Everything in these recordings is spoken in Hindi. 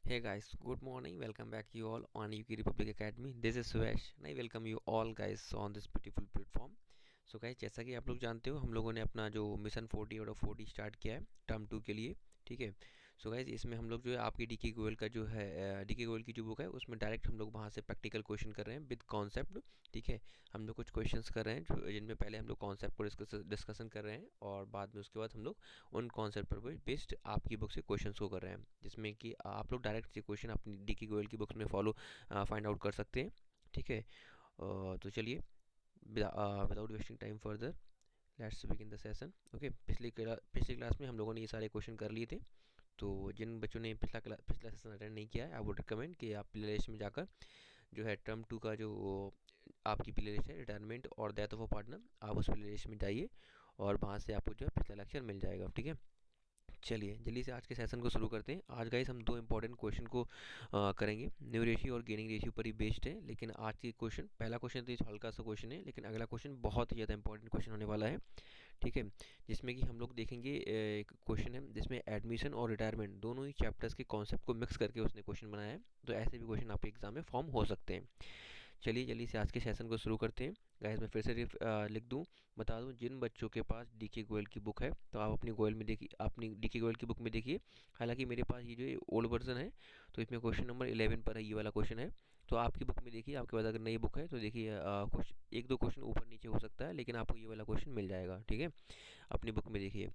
Hey guys, good morning. Welcome back you all on UK Republic Academy. This is Suresh and I welcome you all guys on this beautiful platform. So guys जैसा कि आप लोग जानते हो हम लोगों ने अपना जो मिशन 40 आउट ऑफ 40 स्टार्ट किया है टर्म 2 के लिए। ठीक है। सो गाइस इसमें हम लोग जो है आपकी डीके गोयल का जो है डीके गोयल की जो बुक है उसमें डायरेक्ट हम लोग वहाँ से प्रैक्टिकल क्वेश्चन कर रहे हैं विद कॉन्सेप्ट। ठीक है। हम लोग कुछ क्वेश्चंस कर रहे हैं जो जिनमें पहले हम लोग कॉन्सेप्ट को डिस्कशन कर रहे हैं और बाद में उसके बाद हम लोग उन कॉन्सेप्ट पर बेस्ड आपकी बुक से क्वेश्चंस को कर रहे हैं जिसमें कि आप लोग डायरेक्ट से क्वेश्चन अपनी डीके गोयल की बुक्स में फॉलो फाइंड आउट कर सकते हैं। ठीक है। तो चलिए without wasting time further let's begin the session. Okay, पिछली क्लास में हम लोगों ने ये सारे क्वेश्चन कर लिए थे। तो जिन बच्चों ने पिछला सेशन अटेंड नहीं किया है आई वुड रिकमेंड कि आप प्ले लिस्ट में जाकर जो है टर्म 2 का जो आपकी प्ले लिस्ट है रिटायरमेंट और डेथ ऑफ अ पार्टनर, आप उस प्ले लिस्ट में जाइए और वहाँ से आपको जो है पिछला लेक्चर मिल जाएगा। ठीक है। चलिए जल्दी से आज के सेशन को शुरू करते हैं। आज गाइस हम दो इंपॉर्टेंट क्वेश्चन को करेंगे। न्यू रेशियो और गेनिंग रेशियो पर ही बेस्ड है, लेकिन आज की क्वेश्चन पहला क्वेश्चन तो ये हल्का सा क्वेश्चन है, लेकिन अगला क्वेश्चन बहुत ही ज़्यादा इंपॉर्टेंट क्वेश्चन होने वाला है। ठीक है। जिसमें कि हम लोग देखेंगे एक क्वेश्चन है जिसमें एडमिशन और रिटायरमेंट दोनों ही चैप्टर्स के कॉन्सेप्ट को मिक्स करके उसने क्वेश्चन बनाया है। तो ऐसे भी क्वेश्चन आपके एग्जाम में फॉर्म हो सकते हैं। चलिए जल्दी से आज के सेशन को शुरू करते हैं। गाइस मैं फिर से लिख दूं, बता दूं, जिन बच्चों के पास डीके गोयल की बुक है तो आप अपनी गोयल में देखिए, अपनी डीके गोयल की बुक में देखिए। हालांकि मेरे पास ये जो ओल्ड वर्जन है तो इसमें क्वेश्चन नंबर 11 पर है, ये वाला क्वेश्चन है। तो आपकी बुक में देखिए, आपके पास अगर नई बुक है तो देखिए कुछ एक दो क्वेश्चन ऊपर नीचे हो सकता है, लेकिन आपको ये वाला क्वेश्चन मिल जाएगा। ठीक है। अपनी बुक में देखिए।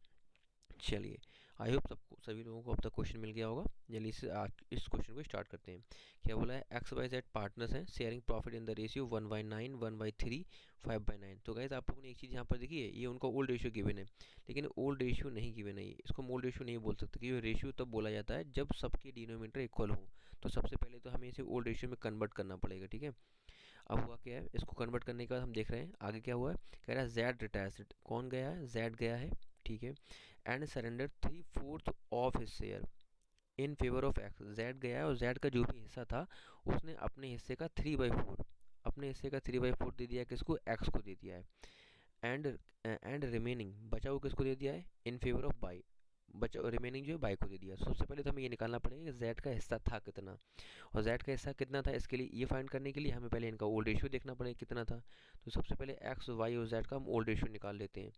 चलिए, आई होप सबको सभी लोगों को अब तक क्वेश्चन मिल गया होगा। जल्दी से आज इस क्वेश्चन को स्टार्ट करते हैं। क्या बोला है, एक्स वाई जेड पार्टनर्स हैं sharing profit in the ratio 1/9, 1/3, 5/9। तो गाइस आप लोगों ने एक चीज़ यहाँ पर देखी है, ये उनका ओल्ड रेशियो गिवन है, लेकिन ओल्ड रेशियो नहीं गिवन है। इसको ओल्ड रेशियो नहीं बोल सकते क्योंकि रेशियो तब बोला जाता है जब सबके डिनोमिनेटर इक्वल हो। तो सबसे पहले तो हमें इसे ओल्ड रेशियो में कन्वर्ट करना पड़ेगा। ठीक है। अब हुआ क्या है, इसको कन्वर्ट करने के बाद हम देख रहे हैं आगे क्या हुआ है। कह रहा है जेड रिटायर्स, कौन गया है, जेड गया है। ठीक है। And surrender 3/4 of his share in favour of x, Z गया है और जेड का जो भी हिस्सा था उसने अपने हिस्से का 3/4, अपने हिस्से का 3/4 दे दिया है, किसको, एक्स को दे दिया है। एंड एंड रिमेनिंग बचा वो किसको दे दिया है, इन फेवर ऑफ बाई, बचा रिमेनिंग जो है बाई को दे दिया। सबसे पहले तो हमें ये निकालना पड़ेगा कि जेड का हिस्सा था कितना, और जेड का हिस्सा कितना था। इसके लिए ये फाइंड करने के लिए हमें पहले इनका ओल्ड रेशियो देखना पड़ेगा कितना था। तो सबसे पहले एक्स वाई और जेड का हम ओल्ड रेशियो निकाल लेते हैं,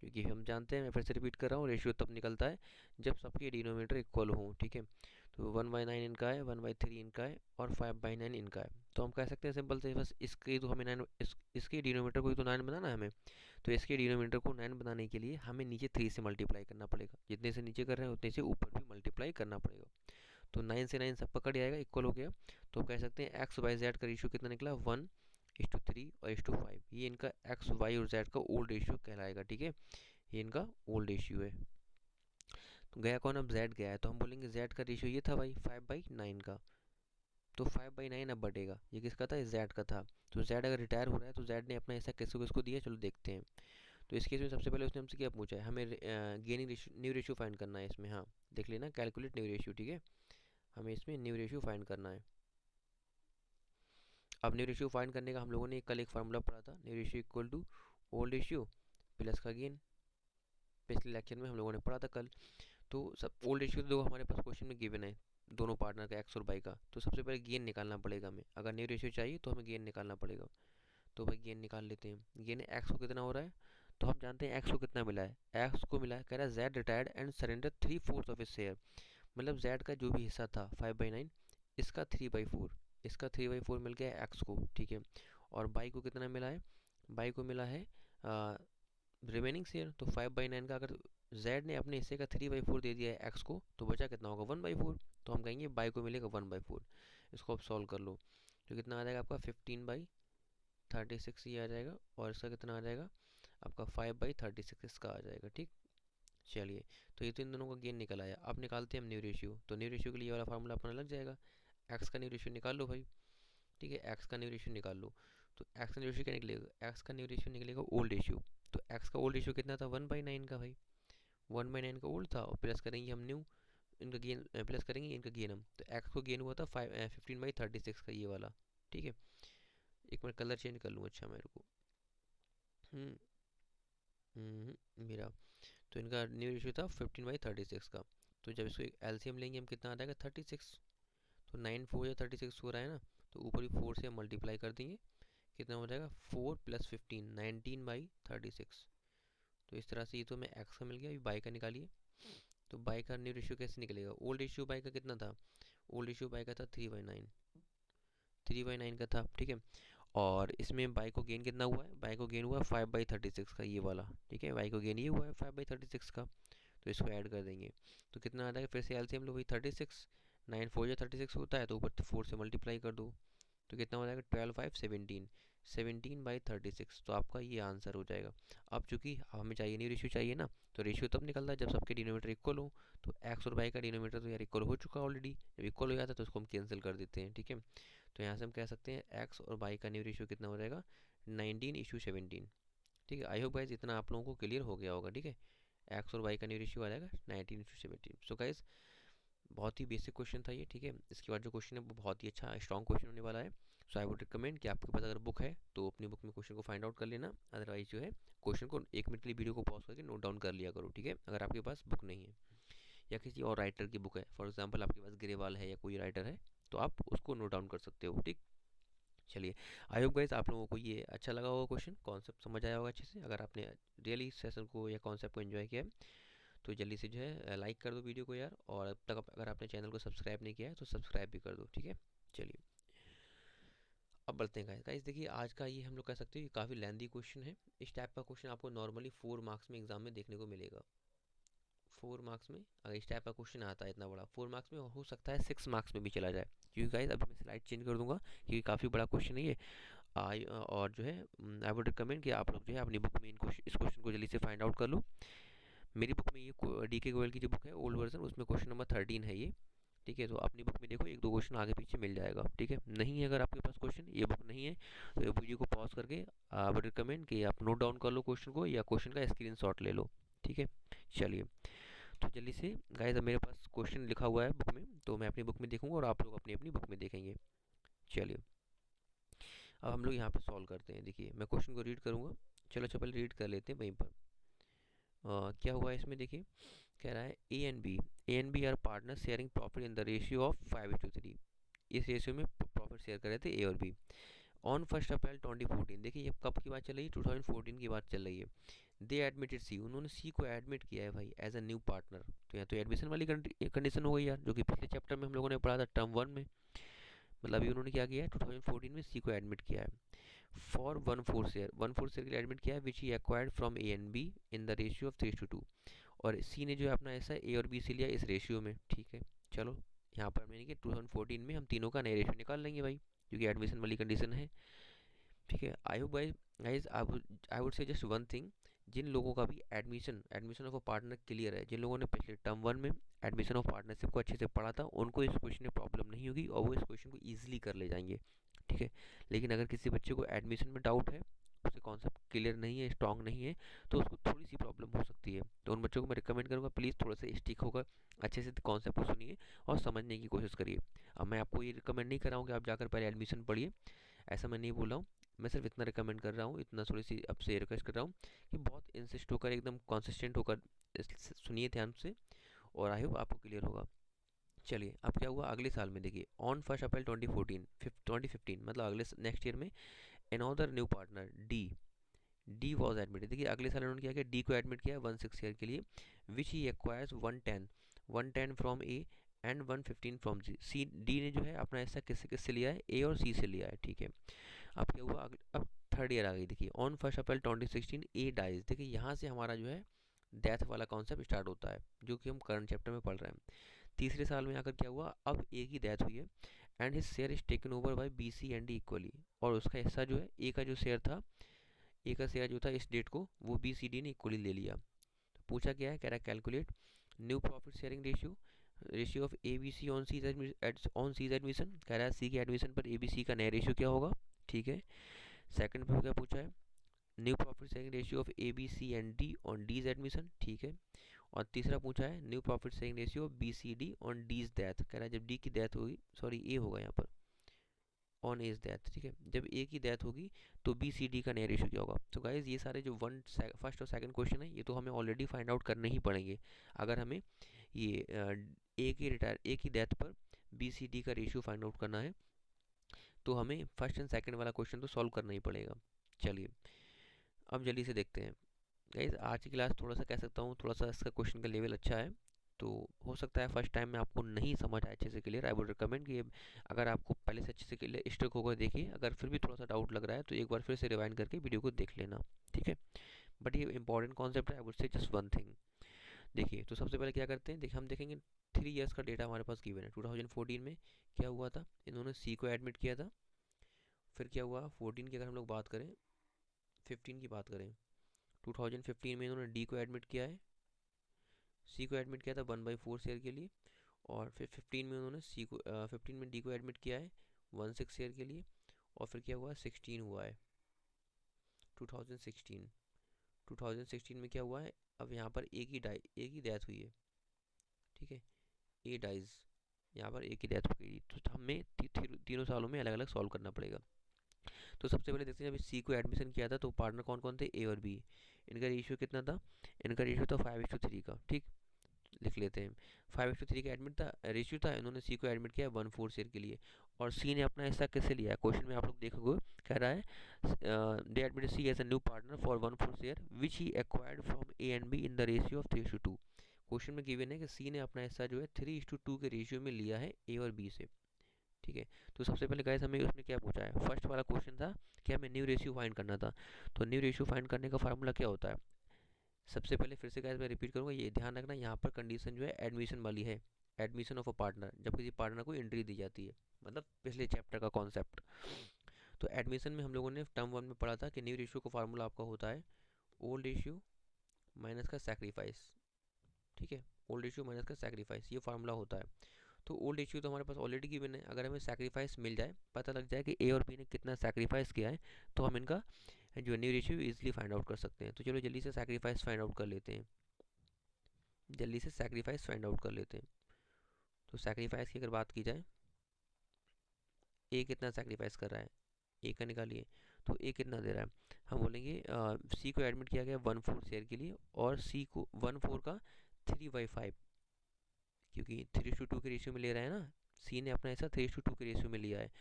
क्योंकि हम जानते हैं, मैं फिर से रिपीट कर रहा हूँ, रेशियो तब निकलता है जब सबके डिनोमिनेटर इक्वल हों। ठीक है। तो 1/9 इनका है, 1/3 इनका है और 5/9 इनका है। तो हम कह सकते हैं सिंपल से, बस इसके तो हमें नाइन इसके डिनोमिनेटर को ही तो 9 बनाना है हमें। तो इसके डिनोमिनेटर को 9 बनाने के लिए हमें नीचे 3 से मल्टीप्लाई करना पड़ेगा, जितने से नीचे कर रहे हैं उतने से ऊपर भी मल्टीप्लाई करना पड़ेगा। तो 9 से 9 सब पकड़ जाएगा, इक्वल हो गया। तो कह सकते हैं एक्स वाई जेड का रेशियो कितना निकला, 1:3 और 1:5। ये इनका एक्स वाई और जेड का ओल्ड रेशियो कहलाएगा। ठीक है। ये इनका ओल्ड रेशियो है। तो गया कौन, अब जेड गया है, तो हम बोलेंगे जेड का रेशियो ये था भाई 5/9 का। तो 5/9 अब बढ़ेगा, ये किसका था, जेड का था। तो जेड अगर रिटायर हो रहा है तो जेड ने अपना हिस्सा किसको किसको दिया, चलो देखते हैं। तो इस केस में सबसे पहले उसने हमसे क्या पूछा है, हमें gaining ratio, new ratio find करना है इसमें। हाँ देख लेना, कैलकुलेट न्यू रेशियो। ठीक है। हमें इसमें न्यू रेशियो फाइंड करना है। अब न्यू रेशियो फाइंड करने का हम लोगों ने कल एक फार्मूला पढ़ा था, new ratio equal to old ratio plus का गेन। पिछले लेक्चर में हम लोगों ने पढ़ा था कल। तो सब ओल्ड रेशियो दो हमारे पास क्वेश्चन में गिवन है, दोनों पार्टनर का एक्स और बाई का। तो सबसे पहले गेन निकालना पड़ेगा हमें, अगर न्यू रेशियो चाहिए तो हमें गेन निकालना पड़ेगा। तो भाई गेन निकाल लेते हैं। गेन एक्स को कितना हो रहा है, तो हम जानते हैं एक्स को कितना मिला है, एक्स को मिला है, कह रहा है Z retired and surrender 3/4 of is share. मतलब जेड का जो भी हिस्सा था 5/9, इसका 3/4, इसका 3/4 मिल गया एक्स को। ठीक है। और बाई को कितना मिला है, बाई को मिला है रिमेनिंग शेयर। तो 5/9 का अगर जेड ने अपने हिस्से का 3/4 दे दिया है एक्स को, तो बचा कितना होगा, 1/4। तो हम कहेंगे बाई को मिलेगा 1/4। इसको आप सॉल्व कर लो, तो कितना आ जाएगा आपका 15/36 ये आ जाएगा, और इसका कितना आ जाएगा आपका 5/36 इसका आ जाएगा। ठीक। चलिए, तो ये तो इन दोनों का गेन निकल आया। अब निकालते हैं हम न्यू रेशियो। तो न्यू रेशियो के लिए ये वाला फार्मूला अपना लग जाएगा, एक्स का न्यू रेशियो निकाल लो भाई। ठीक है, एक्स का न्यू रेशियो निकाल लो। तो एक्स का न्यू रेशियो क्या निकलेगा, एक्स का न्यू रेशियो निकलेगा ओल्ड रेशियो। तो एक्स का ओल्ड रेशियो कितना था, 1/9 का भाई। 1/9 का ओल्ड था, और प्लस करेंगे हम न्यू, इनका गेन प्लस करेंगे इनका गेन हम। तो एक्स को गेन हुआ था 15/36 का, ये वाला। ठीक है। एक मिनट कलर चेंज कर लूँ, अच्छा मेरे को। हम्म मेरा, तो इनका न्यू रेशियो था 15/36 का। तो जब इसको एलसीएम लेंगे हम, कितना आ जाएगा 36। तो 9 4 या 36 हो रहा है ना, तो ऊपर भी 4 से मल्टीप्लाई कर देंगे, कितना हो जाएगा 4 + 15 19/36। तो इस तरह से ये तो हमें एक्स का मिल गया। अभी बाई का निकालिए। तो बाई का न्यू रेशियो कैसे निकलेगा? ओल्ड रेशियो बाई का कितना था? ओल्ड रेशियो बाई का था 3/9, 3/9 का था, ठीक है। और इसमें बाई को गेन कितना हुआ है? बाई को गेन हुआ है 5/36 का, ये वाला, ठीक है। बाई को गेन ये हुआ है 5/36 का, तो इसको ऐड कर देंगे। तो कितना आ जाएगा? फिर से एलसीएम लो भाई, 36, 9 4 या 36 होता है, तो ऊपर 4 से मल्टीप्लाई कर दो, तो कितना हो जाएगा? 12 5 17, 17/36। तो आपका ये आंसर हो जाएगा। अब चूंकि हमें चाहिए नहीं, रेशियो चाहिए ना, तो रेशियो तब निकलता है जब सबके डिनोमीटर इक्वल हो। तो एक्स और वाई का डिनोमीटर तो यार इक्वल हो चुका है ऑलरेडी। जब इक्वल हो जाता है तो उसको हम कैंसिल कर देते हैं, ठीक है। तो यहाँ से हम कह सकते हैं एक्स और वाई का न्यू रेशियो कितना हो जाएगा? 19:17, ठीक है। आई होप गाइज इतना आप लोगों को क्लियर हो गया होगा, ठीक है। एक्स और वाई का न्यू रेशियो आ जाएगा 19:17। सो गाइज बहुत ही बेसिक क्वेश्चन था ये, ठीक है। इसके बाद जो क्वेश्चन है वो बहुत ही अच्छा स्ट्रॉन्ग क्वेश्चन होने वाला है। सो आई वुड रिकमेंड कि आपके पास अगर बुक है तो अपनी बुक में क्वेश्चन को फाइंड आउट कर लेना, अदरवाइज जो है क्वेश्चन को 1 मिनट के लिए वीडियो को पॉज करके नोट डाउन कर लिया करो, ठीक है। अगर आपके पास बुक नहीं है या किसी और राइटर की बुक है, फॉर एग्जाम्पल आपके पास ग्रेवाल है या कोई राइटर है, तो आप उसको नोट डाउन कर सकते हो, ठीक। चलिए, आई होप गाइस आप लोगों को ये अच्छा लगा होगा, क्वेश्चन कॉन्सेप्ट समझ आया होगा अच्छे से। अगर आपने रियली सेशन को या कॉन्सेप्ट को एंजॉय किया है तो जल्दी से जो है लाइक कर दो वीडियो को यार, और अब तक अगर आपने चैनल को सब्सक्राइब नहीं किया है तो सब्सक्राइब भी कर दो, ठीक है। चलिए अब बढ़ते हैं गाइस। देखिए आज का ये हम लोग कह सकते हैं काफ़ी लेंदी क्वेश्चन है। इस टाइप का क्वेश्चन आपको नॉर्मली 4 मार्क्स में एग्जाम में देखने को मिलेगा। 4 मार्क्स में अगर इस टाइप का क्वेश्चन आता है इतना बड़ा, 4 मार्क्स में हो सकता है 6 मार्क्स में भी चला जाए, क्योंकि गाइस अभी मैं स्लाइड चेंज कर दूंगा क्योंकि काफ़ी बड़ा क्वेश्चन है ये। और जो है आई वुड रिकमेंड कि आप लोग जो है अपनी बुक में इस क्वेश्चन को जल्दी से फाइंड आउट कर लो। मेरी बुक में ये डी के गोयल की जो बुक है ओल्ड वर्जन, उसमें क्वेश्चन नंबर 13 है ये, ठीक है। तो अपनी बुक में देखो 1 2 क्वेश्चन आगे पीछे मिल जाएगा, ठीक है। नहीं है अगर आपके पास क्वेश्चन, ये बुक नहीं है, तो ये वीडियो को पॉज करके आप रिकमेंड कि आप नोट डाउन कर लो क्वेश्चन को या क्वेश्चन का स्क्रीनशॉट ले लो, ठीक है। चलिए तो जल्दी से गाइस, अब मेरे पास क्वेश्चन लिखा हुआ है बुक में, तो मैं अपनी बुक में देखूंगा और आप लोग अपनी अपनी बुक में देखेंगे। चलिए अब हम लोग यहाँ पे सॉल्व करते हैं। देखिए मैं क्वेश्चन को रीड करूँगा, चलो पहले रीड कर लेते हैं वहीं पर। क्या हुआ है इसमें? देखिए कह रहा है A and B are partner sharing profit in the ratio of 5:3। इस रेशियो में प्रॉफिट शेयर कर रहे थे ए और बी। ऑन 1 अप्रैल 2014, देखिए ये कब की बात चल रही है? 2014 की बात चल रही है। दे एडमिटेड सी, उन्होंने सी को एडमिट किया है भाई एज अ न्यू पार्टनर। तो यहाँ तो एडमिशन वाली कंडीशन हो गई यार, जो कि पिछले चैप्टर में हम लोगों ने पढ़ा था टर्म 1 में। मतलब अभी उन्होंने क्या किया है? 2014 में सी को एडमिट किया है फॉर 1/4 शेयर, 1/4 शेयर के लिए एडमिट किया है, which he acquired from A and B in the ratio of 3:2। और सी ने जो है अपना ऐसा ए और बी से लिया इस रेशियो में, ठीक है। चलो यहाँ पर मैंने कि 2014 में हम तीनों का नया रेशियो निकाल लेंगे भाई, क्योंकि एडमिशन वाली कंडीशन है, ठीक है। I hope guys I would say just one thing, जिन लोगों का भी admission of a partner clear है, जिन लोगों ने पिछले टर्म 1 में एडमिशन ऑफ पार्टनरशिप को अच्छे से पढ़ा था, उनको इस क्वेश्चन में प्रॉब्लम नहीं होगी और वो इस क्वेश्चन को ईजिली कर ले जाएंगे, ठीक है। लेकिन अगर किसी बच्चे को एडमिशन में डाउट है, उसे कॉन्सेप्ट क्लियर नहीं है, स्ट्रांग नहीं है, तो उसको थोड़ी सी प्रॉब्लम हो सकती है। तो उन बच्चों को मैं रिकमेंड करूँगा प्लीज़ थोड़ा सा स्टिक होकर अच्छे से कॉन्सेप्ट को सुनिए और समझने की कोशिश करिए। अब मैं आपको ये रिकमेंड नहीं कर रहा हूँ कि आप जाकर पहले एडमिशन पढ़िए, ऐसा मैं नहीं बोल रहा हूँ। मैं सिर्फ इतना रिकमेंड कर रहा हूँ, इतना थोड़ी सी आपसे रिक्वेस्ट कर रहा हूँ कि बहुत इंसिस्ट होकर एकदम कंसिस्टेंट होकर सुनिए ध्यान से, और आई होप आपको क्लियर होगा। चलिए अब क्या हुआ अगले साल में? देखिए ऑन 1 अप्रैल 2015 मतलब अगले नेक्स्ट ईयर में another new partner D was admitted. देखिए अगले साल उन्होंने क्या किया? डी को एडमिट किया 1/6 ईयर के लिए, which he acquires 110 from A and 115 from C. D ने जो है अपना ऐसा किससे किससे लिया है? ए और सी से लिया है, ठीक है। अब क्या हुआ? अब 3rd ईयर आ गई। देखिए ऑन 1 अप्रैल 2016 ए डाइज। देखिए यहाँ से हमारा जो है डेथ वाला कॉन्सेप्ट स्टार्ट होता है, जो कि हम करंट चैप्टर में पढ़ रहे हैं। तीसरे साल में आकर क्या हुआ? अब ए की डेथ हुई है and his share is taken over by B C and D equally. और उसका हिस्सा जो है ए का जो शेयर था, ए का शेयर जो था इस डेट को, वो बी सी डी ने इक्वली ले लिया। तो पूछा क्या है? कह रहा है calculate new profit sharing ratio of A B C on C's admission. कह रहा है सी के एडमिशन पर ए बी सी का नया रेशियो क्या होगा, ठीक है। सेकंड पे क्या पूछा है? New profit sharing ratio of A B C and D on D's admission, ठीक है। और तीसरा पूछा है new profit sharing ratio of B C D on D's death. कह रहा है जब डी की डेथ होगी, सॉरी ए होगा यहाँ पर, ऑन एज डेथ, ठीक है। जब ए की डेथ होगी तो बी सी डी का नया रेशियो क्या होगा? तो गाइज ये सारे जो फर्स्ट और सेकंड क्वेश्चन है, ये तो हमें ऑलरेडी फाइंड आउट करने ही पड़ेंगे अगर हमें ये ए की डेथ पर बी सी डी का रेशियो फाइंड आउट करना है, तो हमें फर्स्ट एंड सेकंड वाला क्वेश्चन तो सॉल्व करना ही पड़ेगा। चलिए अब जल्दी से देखते हैं गाइस। आज की क्लास थोड़ा सा कह सकता हूँ, थोड़ा सा इसका क्वेश्चन का लेवल अच्छा है, तो हो सकता है फर्स्ट टाइम में आपको नहीं समझ आए अच्छे से क्लियर। आई वुड रिकमेंड कि अगर आपको पहले से अच्छे से क्लियर स्ट्रिक होकर देखिए, अगर फिर भी थोड़ा सा डाउट लग रहा है तो एक बार फिर से रिवाइंड करके वीडियो को देख लेना, ठीक है। बट ये इंपॉर्टेंट कॉन्सेप्ट है, आई would say just one thing. देखिए तो सबसे पहले क्या करते हैं, देखिए हम देखेंगे 3 इयर्स का डेटा हमारे पास गिवन है। 2014 में क्या हुआ था, इन्होंने सी को एडमिट किया था। फिर क्या हुआ 14 की अगर हम लोग बात करें, 15 की बात करें, 2015 में इन्होंने डी को एडमिट किया है, सी को एडमिट किया था 1/4 शेयर के लिए। और फिर 15 में उन्होंने 15 में डी को एडमिट किया है 1/6 शेयर के लिए। और फिर क्या हुआ 16 हुआ है 2016। 2016 में क्या हुआ है, अब यहाँ पर एक ही डेथ हुई है, ठीक है, ए डाइज, यहाँ पर एक ही डेथ हो गई। तो हमें तीनों सालों में अलग अलग सॉल्व करना पड़ेगा। तो सबसे पहले देखते हैं, जब सी को एडमिशन किया था तो पार्टनर कौन कौन थे, ए और बी। इनका रेशियो कितना था, इनका रेशियो था 5:3 का, ठीक, लिख लेते हैं। 5:3 का एडमिट था, रेशियो था, इन्होंने सी को एडमिट किया 1/4 शेयर के लिए। और सी ने अपना हिस्सा किससे लिया है, क्वेश्चन में आप लोग देखोगे कह रहा है they admit C as a new partner for 1/4 share which he acquired from A and B in the ratio of 3:2। Question में गिवन है कि सी ने अपना हिस्सा जो है 3:2 के रेशियो में लिया है ए और बी से, ठीक है। तो सबसे पहले गाइस हमें उसमें क्या पूछा है, फर्स्ट वाला क्वेश्चन था कि हमें न्यू रेशियो फाइंड करना था। तो न्यू रेशियो फाइंड करने का फार्मूला क्या होता है, सबसे पहले फिर से गाइस मैं रिपीट करूंगा, ये ध्यान रखना यहाँ पर कंडीशन जो है एडमिशन वाली है, एडमिशन ऑफ अ पार्टनर, जब किसी पार्टनर को एंट्री दी जाती है, मतलब पिछले चैप्टर का कॉन्सेप्ट। तो एडमिशन में हम लोगों ने टर्म 1 में पढ़ा था कि न्यू रेशियो का फार्मूला आपका होता है ओल्ड रेशियो माइनस का सैक्रिफाइस, ठीक है, ओल्ड रेशियो माइनस का सैक्रिफाइस, ये फार्मूला होता है। तो ओल्ड रेशियो तो हमारे पास ऑलरेडी गिवन है, अगर हमें सैक्रिफाइस मिल जाए, पता लग जाए कि ए और बी ने कितना सैक्रिफाइस किया है, तो हम इनका जो new ratio easily find out कर सकते हैं। तो चलो जल्दी से सैक्रिफाइस फाइंड आउट कर लेते हैं, जल्दी से सैक्रिफाइस फाइंड आउट कर लेते हैं। तो सैक्रिफाइस की अगर बात की जाए, ए कितना सैक्रिफाइस कर रहा है, ए का निकालिए, तो ए कितना दे रहा है, हम बोलेंगे सी को एडमिट किया गया 1/4 शेयर के लिए, और सी को 1/4 का 3/5, क्योंकि 3:2 के रेशियो में ले रहा है ना, सी ने अपना ऐसा 3:2 के रेशियो में लिया है।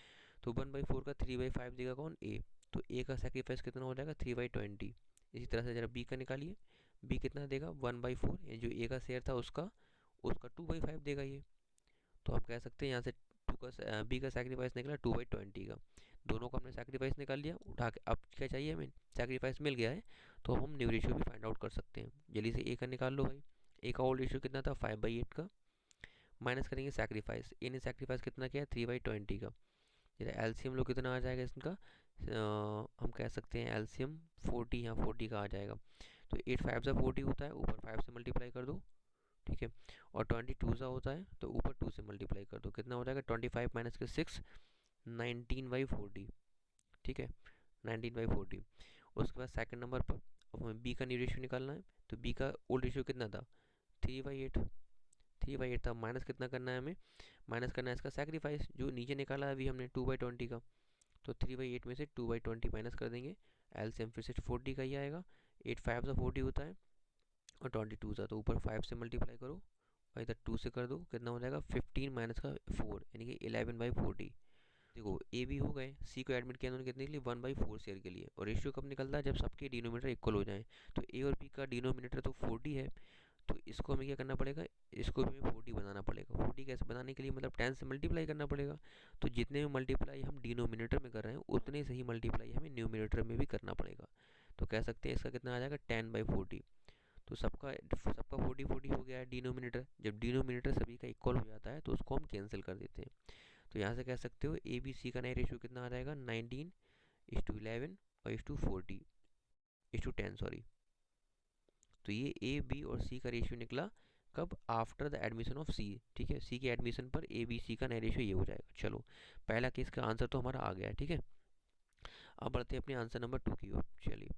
तो 1/4 का 3/5 देगा कौन, ए। तो ए का सेक्रीफाइस कितना हो जाएगा 3/20। इसी तरह से जरा बी का निकालिए, बी कितना देगा 1/4, ये जो ए का शेयर था उसका उसका 2/5 देगा ये। तो हम कह सकते हैं यहाँ से बी का सेक्रीफाइस निकला 2/20 का। दोनों का हमने सेक्रीफाइस निकाल लिया उठा के, अब क्या चाहिए हमें, सेक्रीफाइस मिल गया है तो हम न्यू रेशियो भी फाइंड आउट कर सकते हैं। जल्दी से ए का निकाल लो भाई, ए का ओल्ड रेशियो कितना था 5/8 का, माइनस करेंगे सेक्रीफाइस, ए ने सेक्रीफाइस कितना किया 3/20 का। जरा एलसीएम लो कितना आ जाएगा इसका, हम कह सकते हैं एलसीएम 40, यहाँ 40 का आ जाएगा। तो 8 5 सा 40 होता है, ऊपर 5 से मल्टीप्लाई कर दो, ठीक है। और 22 सा होता है तो ऊपर 2 से मल्टीप्लाई कर दो, कितना हो जाएगा 25 माइनस के 6, 19/40, ठीक है, 19/40। उसके बाद सेकंड नंबर पर अब हमें बी का न्यू रेशियो निकालना है। तो बी का ओल्ड रेशियो कितना था 3/8, 3/8 था, माइनस कितना करना है हमें, माइनस करना है इसका सेक्रीफाइस जो नीचे निकाला है अभी हमने 2/20 का। तो 3/8 में से 2/20 माइनस कर देंगे, एलसीएम फिर से 40 का ही आएगा। 8 5 सा 40 होता है और 22 सा, तो ऊपर 5 से मल्टीप्लाई करो और इधर 2 से कर दो, कितना हो जाएगा 15 माइनस का 4, यानी कि 11/40। देखो ए भी हो गए, सी को एडमिट किया उन्होंने कितने के लिए 1/4 शेयर के लिए। और रेशियो कब निकलता है, जब सबके डिनोमिनेटर इक्वल हो जाए। तो ए और बी का डिनोमिनेटर तो 40 है, तो इसको हमें क्या करना पड़ेगा, इसको भी हमें 40 बनाना पड़ेगा। 40 कैसे बनाने के लिए, मतलब 10 से मल्टीप्लाई करना पड़ेगा। तो जितने भी मल्टीप्लाई हम डिनोमिनेटर में कर रहे हैं उतने से ही मल्टीप्लाई हमें न्यूमिनेटर में भी करना पड़ेगा। तो कह सकते हैं इसका कितना आ जाएगा 10/40। तो सबका सबका 40 हो गया है डिनोमिनेटर। जब डिनोमिनेटर सभी का इक्वल हो जाता है तो उसको हम कैंसिल कर देते हैं। तो यहाँ से कह सकते हो ए बी सी का नया रेशियो कितना आ जाएगा 19:11 और 10 सॉरी। तो ये ए बी और सी का रेशियो निकला कब, आफ्टर द एडमिशन ऑफ सी, ठीक है, सी के एडमिशन पर ए बी सी का नया रेशियो ये हो जाएगा। चलो पहला केस का आंसर तो हमारा आ गया है, ठीक है। अब बढ़ते हैं अपने आंसर नंबर 2 की ओर। चलिए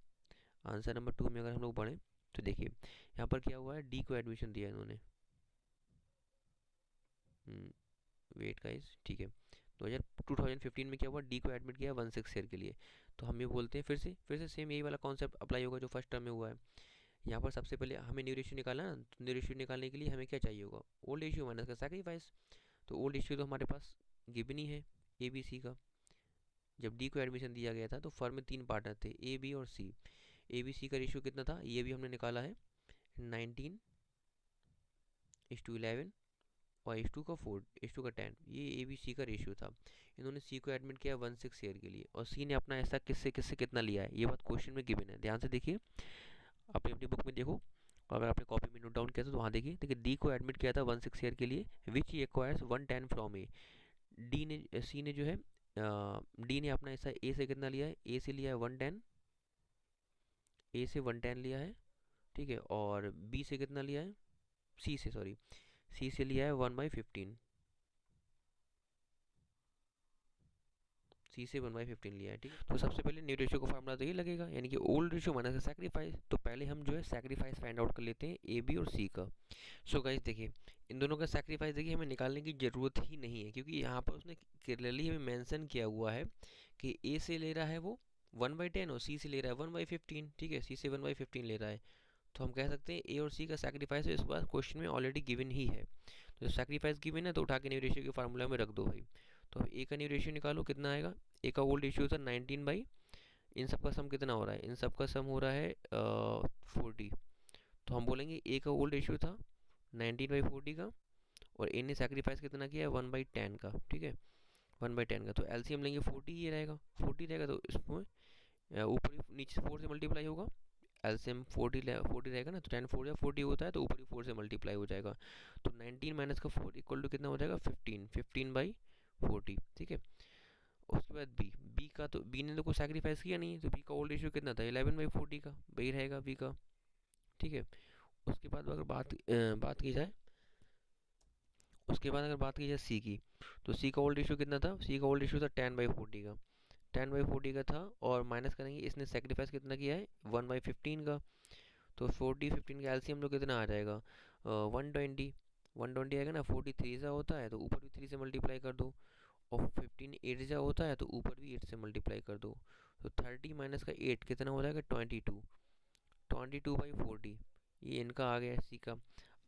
आंसर नंबर 2 में अगर हम लोग पढ़ें तो देखिए यहाँ पर क्या हुआ है, डी को एडमिशन दिया इन्होंने, वेट गाइस, ठीक है। 2015 में क्या हुआ, डी को एडमिट किया 1/6 शेयर के लिए। तो हम ये बोलते हैं फिर से सेम यही वाला कॉन्सेप्ट अप्लाई होगा जो फर्स्ट टर्म में हुआ है। यहाँ पर सबसे पहले हमें न्यू रेशियो निकालना है ना, तो न्यू रेशियो निकालने के लिए हमें क्या चाहिए होगा, ओल्ड रेशियो माइनस का सैक्रीफाइस। तो ओल्ड रेशियो तो हमारे पास गिवन ही है ए बी सी का। जब डी को एडमिशन दिया गया था तो फर्म में 3 पार्टनर थे, ए बी और सी। ए बी सी का रेशियो कितना था ये भी हमने निकाला है, 19:11 और H2 का 4, H2 का 10, ये ए बी सी का रेशियो था। इन्होंने सी को एडमिट किया 16 शेयर के लिए, और सी ने अपना ऐसा किससे किससे कितना लिया है ये बात क्वेश्चन में गिवन है। ध्यान से देखिए, अपनी अपनी बुक में देखो, अगर आपने कॉपी में नोट डाउन किया था तो वहाँ देखिए। देखिए डी को एडमिट किया था 16 शेयर के लिए, which he acquires 110 from A. D ने सी ने जो है डी ने अपना ऐसा ए से कितना लिया है, ए से लिया है 110, ए से 110 लिया है, ठीक है। और बी से कितना लिया है, सी से, सॉरी, सी से लिया है 1/15, सी से 1/15 लिया है, ठीक है। तो सबसे पहले न्यू रेशियो का फार्मूला तो ये लगेगा, यानी कि ओल्ड रेशियो माइनस सैक्रिफाइस। तो पहले हम जो है सैक्रिफाइस फाइंड आउट कर लेते हैं ए बी और सी का। सो गाइस देखिए, इन दोनों का सैक्रिफाइस देखिए हमें निकालने की ज़रूरत ही नहीं है, क्योंकि यहाँ पर उसने क्लियरली हमें मेंशन किया हुआ है कि ए से ले रहा है वो 1/10 और सी से ले रहा है 1/15, ठीक है। सी से 1/15 ले रहा है, तो हम कह सकते हैं ए और सी का सैक्रिफाइस इस बार क्वेश्चन में ऑलरेडी गिवन ही है। तो सैक्रिफाइस गिवन है तो उठा के न्यू रेशियो के फार्मूला में रख दो भाई। तो ए का न्यू रेशियो निकालो, कितना आएगा। ए का ओल्ड रेशियो था 19, इन सब का सम कितना हो रहा है, इन सब का सम हो रहा है 40। तो हम बोलेंगे ए का ओल्ड रेशियो था 19/40 का, और ए ने सैक्रिफाइस कितना किया है 1/10 का, ठीक है, 1/10 का। तो एलसीएम लेंगे 40, ये रहेगा 40 रहेगा, तो इसमें ऊपर नीचे 4 से मल्टीप्लाई होगा। एलसीएम 40 रहेगा ना, तो 10 4 या 40 होता है, तो ऊपर ही 4 से मल्टीप्लाई हो जाएगा। तो 19 माइनस का 4 इक्वल टू कितना हो जाएगा 15, 15/40, ठीक है। उसके बाद बी का, तो बी ने तो कोई सैक्रिफाइस किया नहीं है, तो बी का ओल्ड रेशियो कितना था 11/40 का, वही रहेगा बी का, ठीक है। उसके बाद अगर बात की जाए, उसके बाद अगर बात की जाए सी की, तो सी का ओल्ड रेशियो कितना था, सी का ओल्ड रेशियो था 10/40 का, 10/40 का था, और माइनस करेंगे इसने सेक्रीफाइस कितना किया है 1/15 का। तो 40 15 का एलसीएम लोग कितना आ जाएगा 120, 120 आएगा ना। 40 3 सा होता है तो ऊपर भी 3 से मल्टीप्लाई कर दो, और 15 8 सा होता है तो ऊपर भी 8 से मल्टीप्लाई कर दो। तो 30 माइनस का 8 कितना हो जाएगा 22, 22/40, ये इनका आ गया सी का।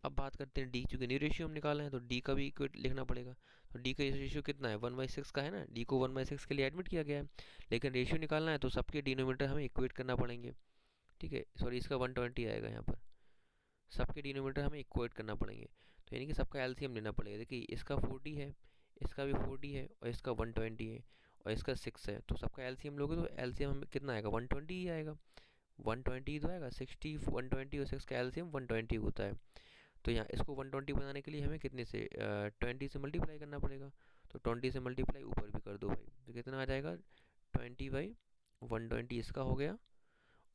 अब बात करते हैं डी, चूँकि न्यू रेशियो हम निकाला है तो डी का भी इक्वेट लिखना पड़ेगा। तो डी का रेशियो कितना है 1/6 का है ना, डी को 1/6 के लिए एडमिट किया गया है, लेकिन रेशियो निकालना है तो सबके डिनोमिनेटर हमें इक्वेट करना पड़ेंगे, ठीक है। सॉरी, इसका 120 आएगा यहाँ पर, सबके डिनोमिनेटर हमें इक्वेट करना पड़ेंगे। तो यानी कि सबका एलसीएम लेना पड़ेगा। देखिए इसका 40 है, इसका भी 40 है, और इसका 120 है, और इसका 6 है, तो सबका एलसीएम लोगे तो एलसीएम हमें कितना आएगा 120 ही आएगा, 120 तो आएगा। 60 120 और 6 का एलसीएम 120 होता है। तो यहाँ इसको 120 बनाने के लिए हमें कितने से 20 से मल्टीप्लाई करना पड़ेगा। तो 20 से मल्टीप्लाई ऊपर भी कर दो भाई, तो कितना आ जाएगा 20/120 इसका हो गया।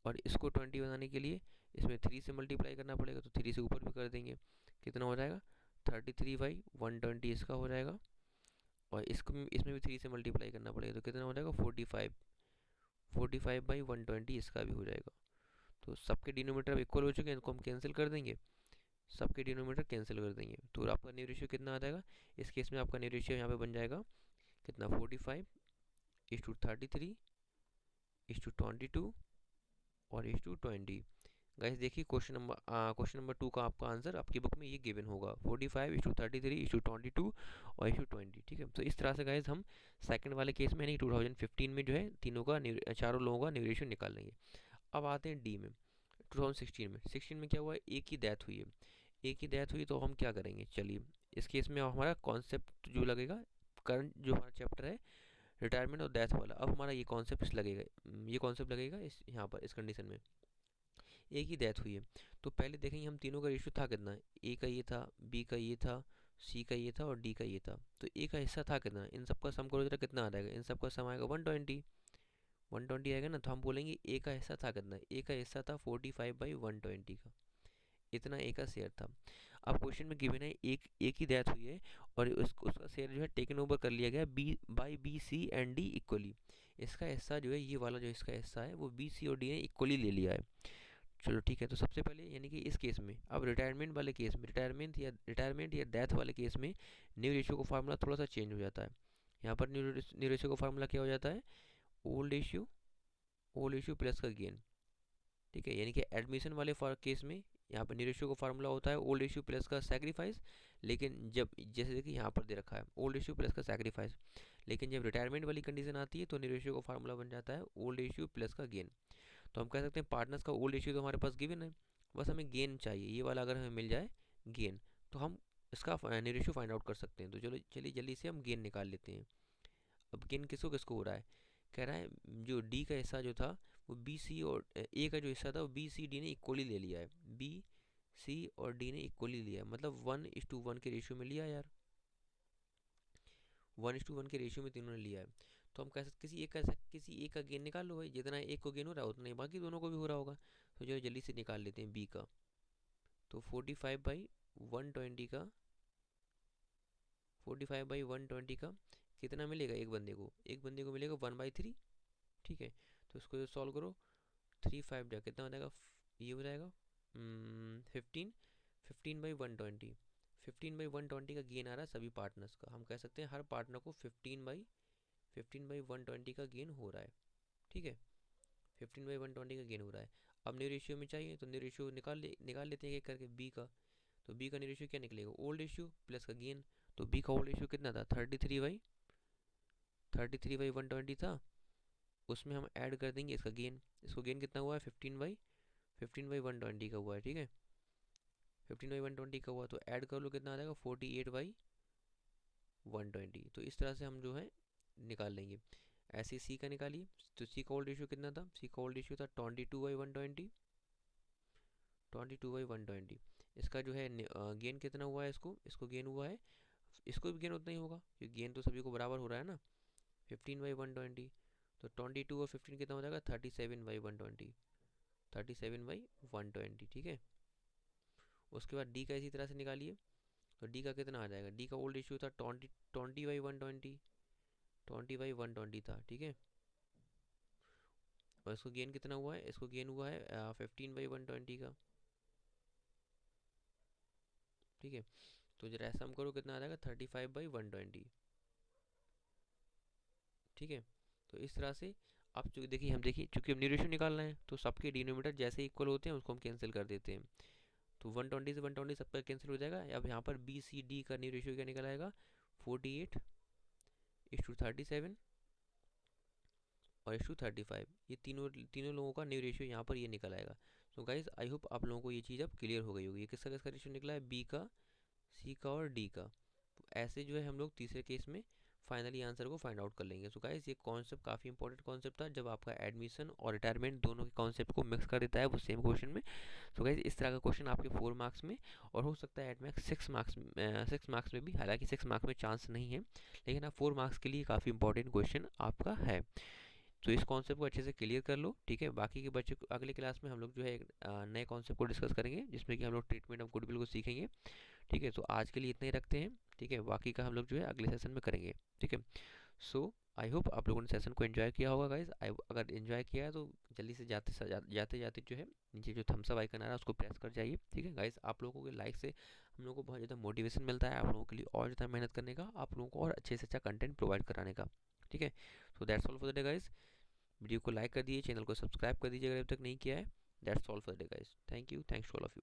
और इसको 20 बनाने के लिए इसमें 3 से मल्टीप्लाई करना पड़ेगा, तो 3 से ऊपर भी कर देंगे, कितना हो जाएगा 33/120 इसका हो जाएगा। और इसको इसमें भी 3 से मल्टीप्लाई करना पड़ेगा, तो कितना हो जाएगा 45, 45/120 इसका भी हो जाएगा। तो सबके डिनोमीटर अब इक्वल हो चुके हैं, इनको हम कैंसिल कर देंगे, सबके डिनोमीटर कैंसिल कर देंगे, तो आपका न्यू रेशियो कितना आ जाएगा। इस केस में आपका न्यू रेशियो यहाँ पे बन जाएगा कितना 45:33:22 और 1:20। गाइस देखिए क्वेश्चन नंबर 2 का आपका आंसर आपकी बुक में ये गिवन होगा 45:33:22 और 1:20, ठीक है। तो इस तरह से गाइस हम सेकंड वाले केस में यानी 2015 में जो है तीनों का चारों लोगों का न्यू रेशियो निकाल लेंगे। अब आते हैं डी में, 2016 में क्या हुआ, एक ही डेथ हुई है, एक ही डेथ हुई, तो हम क्या करेंगे। चलिए इस केस में हमारा कॉन्सेप्ट जो लगेगा, करंट जो हमारा चैप्टर है रिटायरमेंट और डेथ वाला, अब हमारा ये कॉन्सेप्ट लगेगा, ये कॉन्सेप्ट लगेगा इस यहाँ पर इस कंडीशन में। एक ही डेथ हुई है, तो पहले देखेंगे हम तीनों का रेशियो था कितना, ए का ये था, बी का ये था, सी का ये था और डी का ये था। तो ए का हिस्सा था कितना, इन सब का सम करो जरा कितना आ जाएगा, इन सब का सम आएगा 120 आएगा ना। तो हम बोलेंगे ए का हिस्सा था कितना, ए का हिस्सा था 45/120 का, इतना ए का शेयर था। अब क्वेश्चन में गिवन है एक ही डेथ हुई है और उसका शेयर जो है टेकन ओवर कर लिया गया B C and D equally. इसका हिस्सा जो है, ये वाला जो इसका हिस्सा है वो बी सी और डी ने इक्वली ले लिया है। चलो ठीक है, तो सबसे पहले यानी कि इस केस में, अब रिटायरमेंट वाले केस में, रिटायरमेंट या डेथ वाले केस में न्यू रेशियो का फार्मूला थोड़ा सा चेंज हो जाता है। यहाँ पर न्यू रेशियो का फार्मूला क्या हो जाता है, ओल्ड रेशियो प्लस का गेन, ठीक है। यानी कि एडमिशन वाले केस में यहाँ पर न्यू रेशियो का फार्मूला होता है ओल्ड रेशियो प्लस का सैक्रिफाइस, लेकिन जब जैसे देखिए यहाँ पर दे रखा है ओल्ड रेशियो प्लस का सैक्रिफाइस, लेकिन जब रिटायरमेंट वाली कंडीशन आती है तो न्यू रेशियो का फार्मूला बन जाता है ओल्ड रेशियो प्लस का गेन। तो हम कह सकते हैं पार्टनर्स का ओल्ड रेशियो तो हमारे पास गिवन है, बस हमें गेन चाहिए, ये वाला अगर हमें मिल जाए गेन तो हम इसका न्यू रेशियो फाइंड आउट कर सकते हैं। तो चलो चलिए जल्दी से हम गेन निकाल लेते हैं। अब गेन किसको किसको हो रहा है, कह रहा है जो डी का हिस्सा जो था वो बी सी और ए का जो हिस्सा था वो बी सी डी ने इक्वली ले लिया है, बी सी और डी ने इक्वली लिया है, मतलब 1:1 के रेशियो में लिया यार, 1:1 के रेशियो में तीनों ने लिया है। तो हम कह सकते किसी एक का गेन निकाल लो भाई, जितना एक को गेन हो रहा है उतना ही बाकी दोनों को भी हो रहा होगा। तो जो जल्दी से निकाल लेते हैं बी का। तो 45/120 का 45/120 का कितना मिलेगा, एक बंदे को मिलेगा 1/3। ठीक है, तो इसको सॉल्व करो, 3 5 जा कितना हो जाएगा, ये हो जाएगा 15। 15/120, 15/120 का गेन आ रहा है सभी पार्टनर्स का। हम कह सकते हैं हर पार्टनर को 15/120 का गेन हो रहा है। ठीक है, 15/120 का गेन हो रहा है। अब न्यू रेशियो में चाहिए तो न्यू रेशियो निकाल लेते हैं एक करके बी का। तो बी का न्यू रेशियो क्या निकलेगा, ओल्ड रेशियो प्लस का गेन। तो बी का ओल्ड रेशियो कितना था, 33/120 था, उसमें हम ऐड कर देंगे इसका गेन। इसको गेन कितना हुआ है, 15/120 का हुआ है। ठीक है, 15/120 का हुआ तो ऐड कर लो कितना आ जाएगा, 48/120। तो इस तरह से हम जो है निकाल लेंगे। ऐसे सी का निकालिए। तो सी का ओल्ड रेशियो कितना था, सी का ओल्ड रेशियो था 22/120, 22/120। इसका जो है गेन कितना हुआ है, इसको गेन हुआ है, इसको भी गेन उतना ही होगा क्योंकि गेन तो सभी को बराबर हो रहा है ना, 15/120। तो 22 और 15 कितना हो जाएगा, 37/120, 37/120। ठीक है, उसके बाद डी का इसी तरह से निकालिए। तो डी का कितना आ जाएगा, डी का ओल्ड रेशियो था 20/120, 20/120 था। ठीक है, और इसको गेन कितना हुआ है, इसको गेन हुआ है 15/120 का। ठीक है, तो जरा ऐसा हम करो कितना आ जाएगा, 35/120। ठीक है, तो इस तरह से अब जो देखिए हम देखिए चूंकि हम न्यूरेशन निकालना है तो सबके डिनोमीटर जैसे इक्वल होते हैं उसको हम कैंसिल कर देते हैं। तो 120 से 120 सबका कैंसिल हो जाएगा। अब यहाँ पर बी सी डी का न्यू रेशियो क्या निकल आएगा, 48:37 और 1:35। ये तीनों तीनों लोगों का न्यू रेशियो यहाँ पर ये निकल आएगा। तो गाइज आई होप आप लोगों को ये चीज़ अब क्लियर हो गई होगी। ये किसका किसका रेशियो निकला है, बी का, सी का और डी का। तो ऐसे जो है हम लोग तीसरे केस में फाइनली आंसर को फाइंड आउट कर लेंगे। सो गाइस ये कॉन्सेप्ट काफ़ी इंपॉर्टेंट कॉन्सेप्ट था, जब आपका एडमिशन और रिटायरमेंट दोनों के कॉन्सेप्ट को मिक्स कर देता है वो सेम क्वेश्चन में। सो गाइस इस तरह का क्वेश्चन आपके 4 मार्क्स में और हो सकता है एट मैक्स 6 मार्क्स में भी, हालांकि 6 मार्क्स में चांस नहीं है, लेकिन आप 4 मार्क्स के लिए काफ़ी इंपॉर्टेंट क्वेश्चन आपका है। तो इस कॉन्सेप्ट को अच्छे से क्लियर कर लो। ठीक है, बाकी के बच्चे को अगले क्लास में हम लोग जो है एक नए कॉन्सेप्ट को डिस्कस करेंगे जिसमें कि हम लोग ट्रीटमेंट ऑफ गुडविल को सीखेंगे। ठीक है, तो आज के लिए इतना ही रखते हैं। ठीक है, बाकी का हम लोग जो है अगले सेशन में करेंगे। ठीक है, सो आई होप आप लोगों ने सेशन को एंजॉय किया होगा गाइज। अगर एंजॉय किया है तो जल्दी से जाते जाते जो है नीचे जो थम्स अप आइकन आ रहा है उसको प्रेस कर जाइए। ठीक है गाइज, आप लोगों के लाइक से हम लोगों को बहुत ज़्यादा मोटिवेशन मिलता है, आप लोगों के लिए और ज़्यादा मेहनत करने का, आप लोगों को और अच्छे से अच्छा कंटेंट प्रोवाइड कराने का। ठीक है, so that's all for the day guys. Video को लाइक कर दीजिए, चैनल को सब्सक्राइब कर दीजिए अगर अभी तक नहीं किया है। That's all for the day guys, thank you, thanks to all of you.